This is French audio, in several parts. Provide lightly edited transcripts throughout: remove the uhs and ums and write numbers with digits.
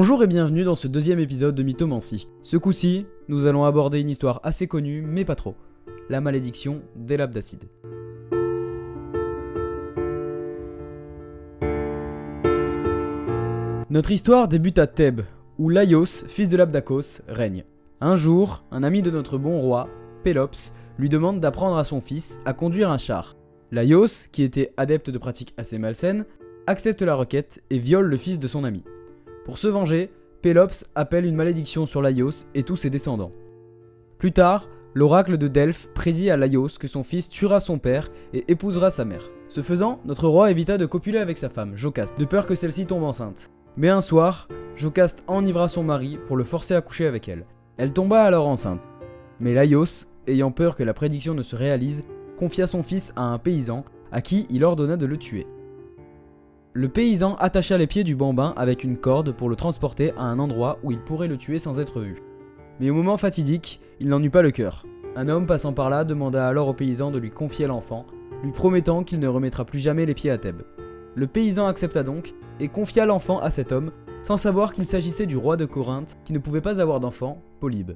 Bonjour et bienvenue dans ce deuxième épisode de Mythomancie. Ce coup-ci, nous allons aborder une histoire assez connue, mais pas trop. La malédiction des Labdacides. Notre histoire débute à Thèbes, où Laios, fils de Labdakos, règne. Un jour, un ami de notre bon roi, Pélops, lui demande d'apprendre à son fils à conduire un char. Laios, qui était adepte de pratiques assez malsaines, accepte la requête et viole le fils de son ami. Pour se venger, Pélops appelle une malédiction sur Laios et tous ses descendants. Plus tard, l'oracle de Delphes prédit à Laios que son fils tuera son père et épousera sa mère. Ce faisant, notre roi évita de copuler avec sa femme, Jocaste, de peur que celle-ci tombe enceinte. Mais un soir, Jocaste enivra son mari pour le forcer à coucher avec elle. Elle tomba alors enceinte. Mais Laios, ayant peur que la prédiction ne se réalise, confia son fils à un paysan à qui il ordonna de le tuer. Le paysan attacha les pieds du bambin avec une corde pour le transporter à un endroit où il pourrait le tuer sans être vu. Mais au moment fatidique, il n'en eut pas le cœur. Un homme passant par là demanda alors au paysan de lui confier l'enfant, lui promettant qu'il ne remettra plus jamais les pieds à Thèbes. Le paysan accepta donc et confia l'enfant à cet homme, sans savoir qu'il s'agissait du roi de Corinthe qui ne pouvait pas avoir d'enfant, Polybe.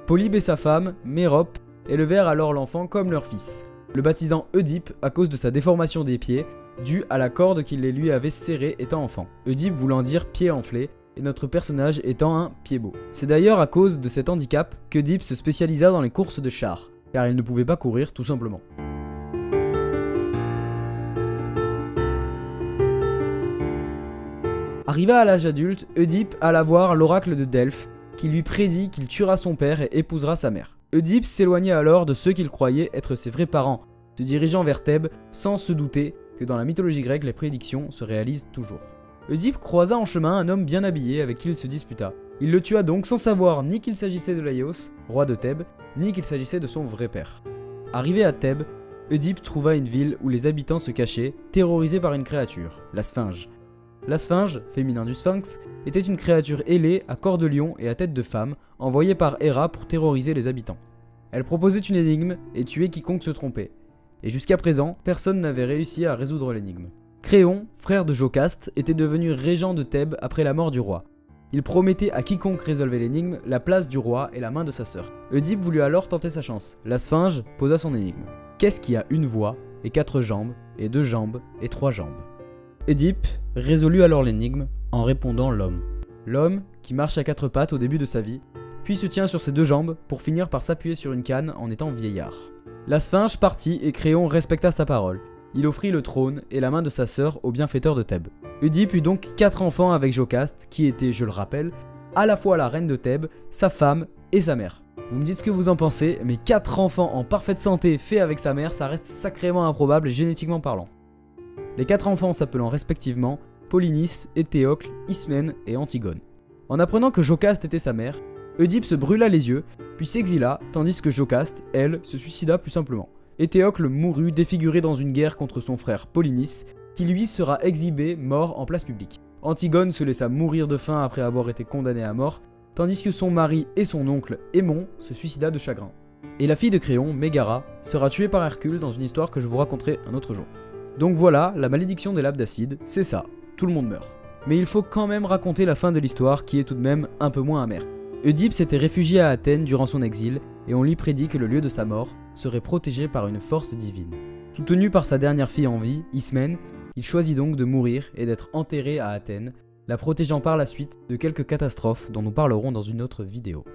Polybe et sa femme, Mérope, élevèrent alors l'enfant comme leur fils, le baptisant Oedipe à cause de sa déformation des pieds, due à la corde qu'il les lui avait serrés étant enfant. Oedipe voulant dire pied enflé, et notre personnage étant un pied-beau. C'est d'ailleurs à cause de cet handicap qu'Oedipe se spécialisa dans les courses de chars, car il ne pouvait pas courir tout simplement. Arrivé à l'âge adulte, Oedipe alla voir l'oracle de Delphes, qui lui prédit qu'il tuera son père et épousera sa mère. Oedipe s'éloigna alors de ceux qu'il croyait être ses vrais parents, se dirigeant vers Thèbes sans se douter que dans la mythologie grecque, les prédictions se réalisent toujours. Oedipe croisa en chemin un homme bien habillé avec qui il se disputa. Il le tua donc sans savoir ni qu'il s'agissait de Laios, roi de Thèbes, ni qu'il s'agissait de son vrai père. Arrivé à Thèbes, Oedipe trouva une ville où les habitants se cachaient, terrorisés par une créature, la Sphinge. La Sphinge, féminin du Sphinx, était une créature ailée à corps de lion et à tête de femme, envoyée par Héra pour terroriser les habitants. Elle proposait une énigme et tuait quiconque se trompait. Et jusqu'à présent, personne n'avait réussi à résoudre l'énigme. Créon, frère de Jocaste, était devenu régent de Thèbes après la mort du roi. Il promettait à quiconque résolvait l'énigme la place du roi et la main de sa sœur. Oedipe voulut alors tenter sa chance. La Sphinge posa son énigme. Qu'est-ce qui a une voix et 4 jambes, et 2 jambes et 3 jambes? Oedipe résolut alors l'énigme en répondant l'homme. L'homme, qui marche à 4 pattes au début de sa vie, puis se tient sur ses 2 jambes pour finir par s'appuyer sur une canne en étant vieillard. La Sphinge partit et Créon respecta sa parole. Il offrit le trône et la main de sa sœur au bienfaiteur de Thèbes. Oedipe eut donc 4 enfants avec Jocaste, qui était, je le rappelle, à la fois la reine de Thèbes, sa femme et sa mère. Vous me dites ce que vous en pensez, mais 4 enfants en parfaite santé faits avec sa mère, ça reste sacrément improbable génétiquement parlant. Les 4 enfants s'appelant respectivement Polynice, Éthéocle, Ismène et Antigone. En apprenant que Jocaste était sa mère, Oedipe se brûla les yeux, puis s'exila, tandis que Jocaste, elle, se suicida plus simplement. Éthéocle mourut défiguré dans une guerre contre son frère Polynice, qui lui sera exhibé mort en place publique. Antigone se laissa mourir de faim après avoir été condamnée à mort, tandis que son mari et son oncle Aimon se suicida de chagrin. Et la fille de Créon, Mégara, sera tuée par Hercule dans une histoire que je vous raconterai un autre jour. Donc voilà, la malédiction des Labdacides, c'est ça, tout le monde meurt. Mais il faut quand même raconter la fin de l'histoire qui est tout de même un peu moins amère. Oedipe s'était réfugié à Athènes durant son exil et on lui prédit que le lieu de sa mort serait protégé par une force divine. Soutenu par sa dernière fille en vie, Ismène, il choisit donc de mourir et d'être enterré à Athènes, la protégeant par la suite de quelques catastrophes dont nous parlerons dans une autre vidéo.